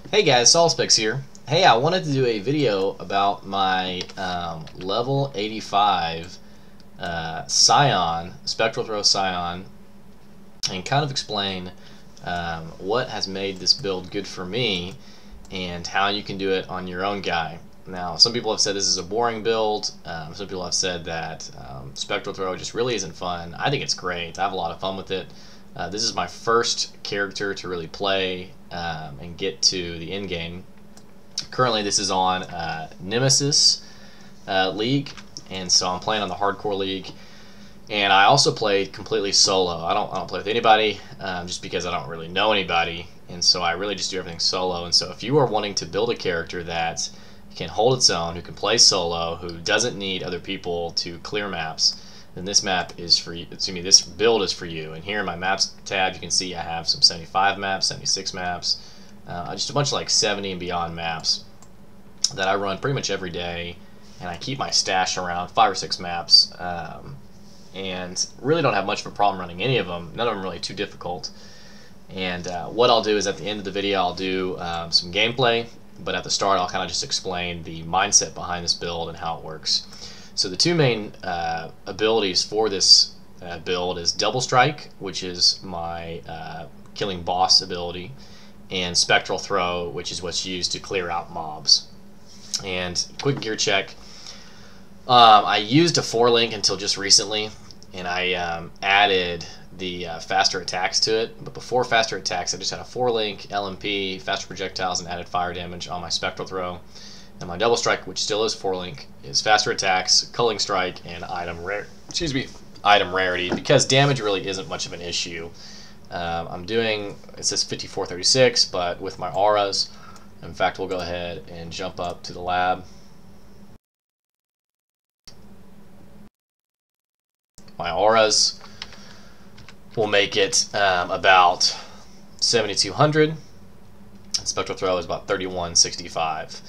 Hey guys, Solacespecs here. Hey, I wanted to do a video about my level 85 Scion, Spectral Throw Scion, and kind of explain what has made this build good for me and how you can do it on your own guy. Now, some people have said this is a boring build. Some people have said that Spectral Throw just really isn't fun. I think it's great. I have a lot of fun with it. This is my first character to really play and get to the end game. Currently, this is on Nemesis League, and so I'm playing on the Hardcore League. And I also play completely solo. I don't play with anybody, just because I don't really know anybody, and so I really just do everything solo. And so if you are wanting to build a character that can hold its own, who can play solo, who doesn't need other people to clear maps, then this map is for you. Excuse me, this build is for you. And here in my maps tab, you can see I have some 75 maps, 76 maps, just a bunch of like 70 and beyond maps that I run pretty much every day, and I keep my stash around 5 or 6 maps. And really don't have much of a problem running any of them. None of them really too difficult. And what I'll do is at the end of the video I'll do some gameplay, but at the start I'll kind of just explain the mindset behind this build and how it works. So the two main abilities for this build is Double Strike, which is my killing boss ability, and Spectral Throw, which is what's used to clear out mobs. And quick gear check. I used a 4-link until just recently, and I added the faster attacks to it. But before faster attacks, I just had a 4-link, LMP, faster projectiles, and added fire damage on my Spectral Throw. And my Double Strike, which still is 4-link, is faster attacks, Culling Strike, and item rarity, because damage really isn't much of an issue. I'm doing, it says 5436, but with my auras. In fact, we'll go ahead and jump up to the lab. My auras will make it about 7,200. And Spectral Throw is about 3,165.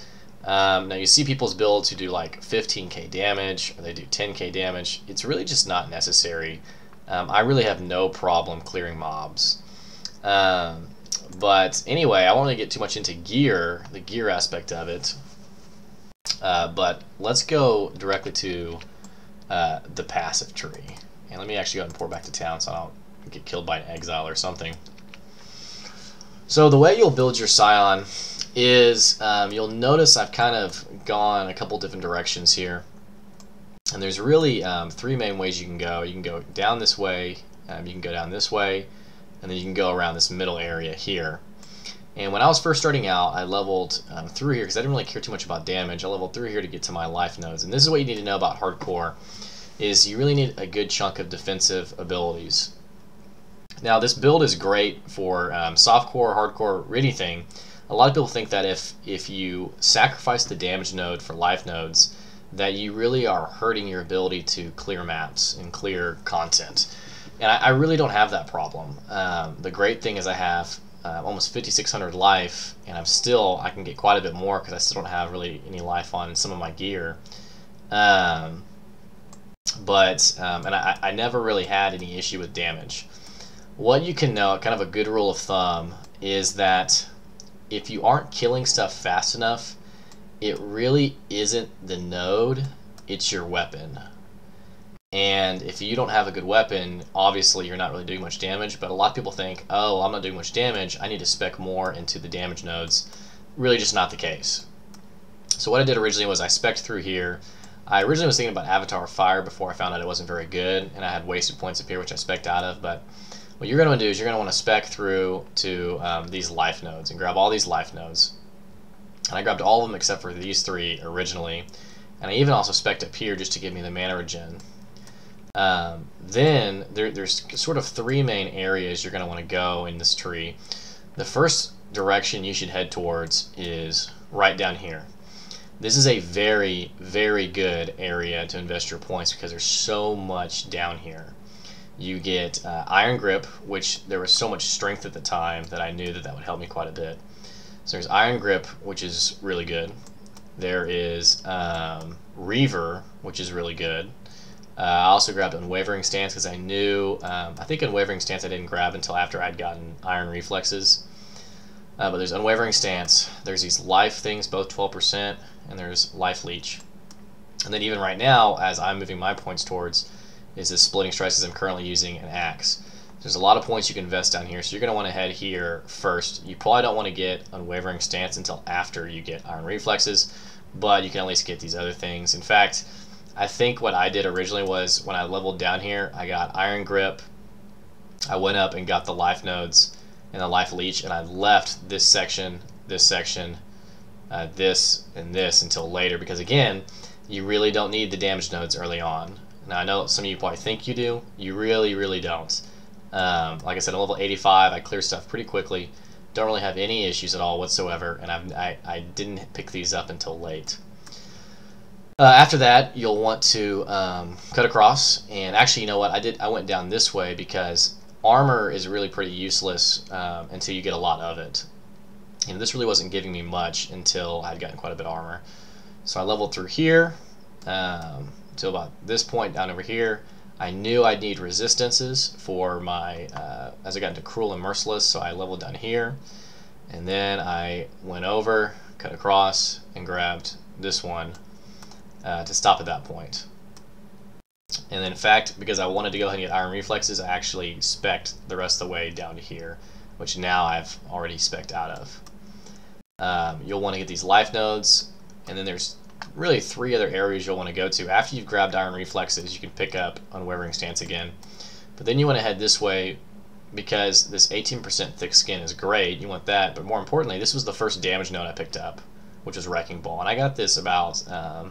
Now you see people's builds who do like 15k damage, or they do 10k damage. It's really just not necessary. I really have no problem clearing mobs. But anyway, I won't really get too much into gear, the gear aspect of it. But let's go directly to the passive tree. And let me actually go ahead and pour back to town so I don't get killed by an Exile or something. So the way you'll build your Scion is, you'll notice I've kind of gone a couple different directions here. And there's really 3 main ways you can go. You can go down this way, you can go down this way, and then you can go around this middle area here. And when I was first starting out, I leveled through here because I didn't really care too much about damage. I leveled through here to get to my life nodes. And this is what you need to know about Hardcore, is you really need a good chunk of defensive abilities. Now this build is great for softcore, hardcore, anything. A lot of people think that if you sacrifice the damage node for life nodes, that you really are hurting your ability to clear maps and clear content. And I really don't have that problem. The great thing is I have almost 5,600 life, and I can get quite a bit more because I still don't have really any life on some of my gear. And I never really had any issue with damage. What you can know, kind of a good rule of thumb, is that if you aren't killing stuff fast enough, it really isn't the node, it's your weapon. And if you don't have a good weapon, obviously you're not really doing much damage, but a lot of people think, oh, I'm not doing much damage, I need to spec more into the damage nodes. Really just not the case. So what I did originally was I spec'd through here. I originally was thinking about Avatar Fire before I found out it wasn't very good, and I had wasted points up here, which I spec'd out of. But what you're going to do is you're going to want to spec through to these life nodes and grab all these life nodes. And I grabbed all of them except for these 3 originally. And I even also spec'd up here just to give me the mana regen. Then there's sort of 3 main areas you're going to want to go in this tree. The first direction you should head towards is right down here. This is a very, very good area to invest your points because there's so much down here. You get Iron Grip, which there was so much strength at the time that I knew that would help me quite a bit. So there's Iron Grip, which is really good. There is Reaver, which is really good. I also grabbed Unwavering Stance because I knew, I think Unwavering Stance I didn't grab until after I'd gotten Iron Reflexes. But there's Unwavering Stance, there's these life things, both 12%, and there's Life Leech. And then even right now, as I'm moving my points towards, is this Splitting Strikes, as I'm currently using an Axe. There's a lot of points you can invest down here, so you're going to want to head here first. You probably don't want to get Unwavering Stance until after you get Iron Reflexes, but you can at least get these other things. In fact, I think what I did originally was when I leveled down here, I got Iron Grip, I went up and got the Life Nodes and the Life Leech, and I left this section, this, and this until later, because again, you really don't need the damage nodes early on. Now I know some of you probably think you do, you really don't. Like I said, I'm level 85, I clear stuff pretty quickly, don't really have any issues at all whatsoever, and I didn't pick these up until late. After that, you'll want to cut across, and actually, you know what, I went down this way because armor is really pretty useless until you get a lot of it. You know, this really wasn't giving me much until I'd gotten quite a bit of armor. So I leveled through here till about this point down over here. I knew I'd need resistances for my, as I got into Cruel and Merciless, so I leveled down here. And then I went over, cut across, and grabbed this one to stop at that point. And then in fact, because I wanted to go ahead and get Iron Reflexes, I actually spec'd the rest of the way down to here, which now I've already spec'd out of. You'll want to get these Life Nodes, and then there's really 3 other areas you'll want to go to. After you've grabbed Iron Reflexes, you can pick up Unwavering Stance again. But then you want to head this way because this 18% thick skin is great. You want that, but more importantly, this was the first damage node I picked up, which was Wrecking Ball. And I got this about, I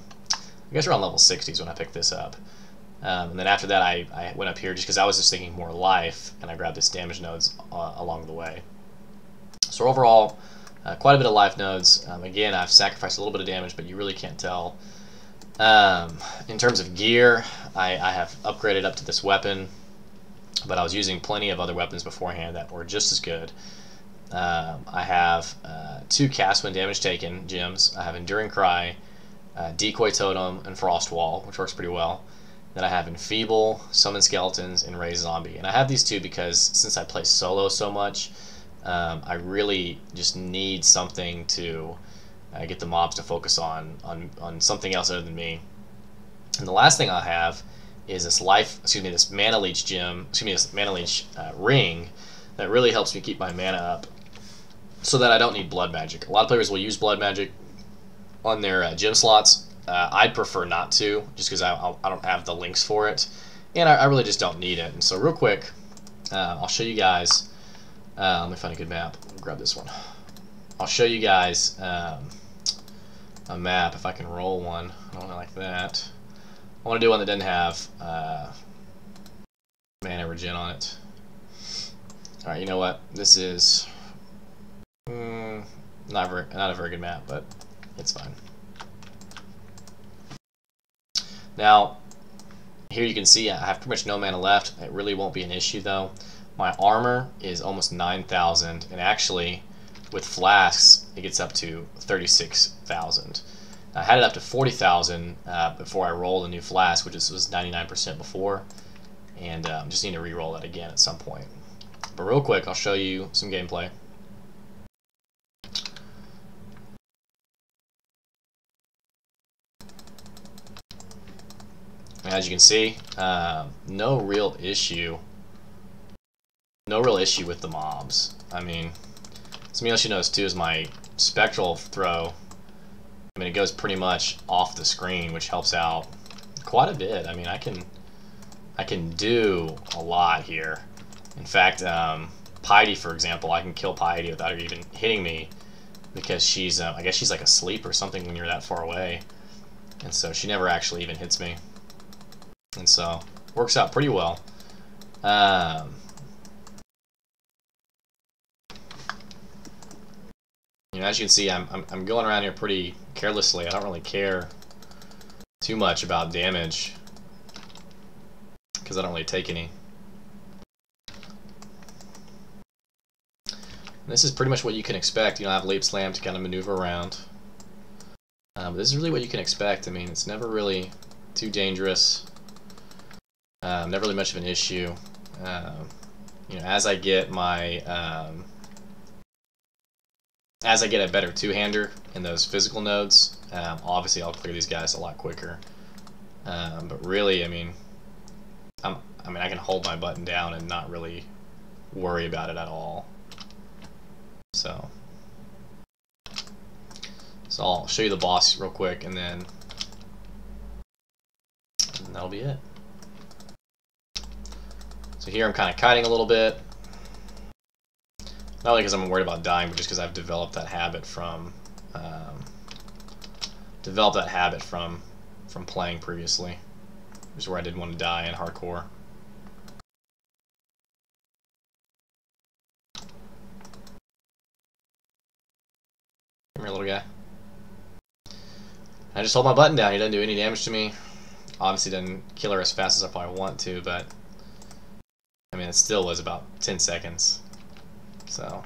guess around level 60s when I picked this up. And then after that, I went up here just because I was just thinking more life, and I grabbed this damage nodes along the way. So overall, quite a bit of life nodes. Again, I've sacrificed a little bit of damage, but you really can't tell. In terms of gear, I have upgraded up to this weapon, but I was using plenty of other weapons beforehand that were just as good. I have 2 cast when damage taken gems. I have Enduring Cry, Decoy Totem, and Frost Wall, which works pretty well. Then I have Enfeeble, Summon Skeletons, and Raise Zombie. And I have these 2 because since I play solo so much, I really just need something to get the mobs to focus on something else other than me. And the last thing I have is this this Mana Leech gem, this Mana Leech ring that really helps me keep my mana up so that I don't need Blood Magic. A lot of players will use Blood Magic on their gem slots. I'd prefer not to, just because I don't have the links for it, and I really just don't need it. And so real quick, I'll show you guys, let me find a good map, I'll grab this one. I'll show you guys a map, if I can roll one. I don't like that. I want to do one that doesn't have mana regen on it. Alright, you know what, this is not a very good map, but it's fine. Now, here you can see I have pretty much no mana left. It really won't be an issue though. My armor is almost 9,000, and actually, with flasks, it gets up to 36,000. I had it up to 40,000 before I rolled a new flask, which was 99% before, and just need to re-roll that again at some point. But real quick, I'll show you some gameplay. As you can see, no real issue with the mobs. I mean, something else you notice too is my Spectral throw. I mean, it goes pretty much off the screen, which helps out quite a bit. I mean, I can do a lot here. In fact, Piety, for example, I can kill Piety without her even hitting me because she's, I guess she's like asleep or something when you're that far away, and so she never actually even hits me. And so, works out pretty well. You know, as you can see, I'm going around here pretty carelessly. I don't really care too much about damage because I don't really take any. And this is pretty much what you can expect. You don't have Leap Slam to kind of maneuver around. But this is really what you can expect. I mean, it's never really too dangerous. Never really much of an issue. You know, as I get my as I get a better two-hander in those physical nodes, obviously I'll clear these guys a lot quicker. But really, I mean, I can hold my button down and not really worry about it at all. So I'll show you the boss real quick, and then that'll be it. So here I'm kind of kiting a little bit. Not only because I'm worried about dying, but just because I've developed that habit from playing previously, which is where I didn't want to die in hardcore. Come here, little guy. I just hold my button down. He doesn't do any damage to me. Obviously, doesn't kill her as fast as I probably want to, but I mean, it still was about 10 seconds. So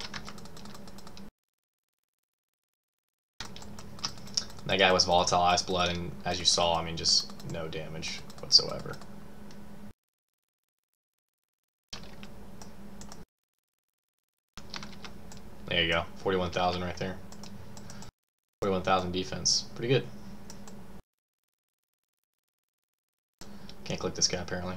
that guy was volatile ice blood, and as you saw, I mean, just no damage whatsoever. There you go, 41,000 right there. 41,000 defense, pretty good. Can't click this guy apparently.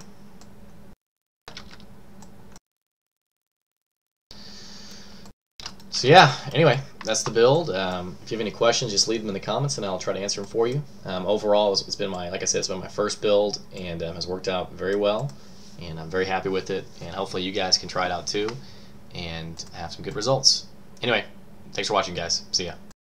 So yeah, anyway, that's the build. If you have any questions, just leave them in the comments and I'll try to answer them for you. Overall, it's been like I said, it's been my first build and has worked out very well. And I'm very happy with it. And hopefully you guys can try it out too and have some good results. Anyway, thanks for watching, guys. See ya.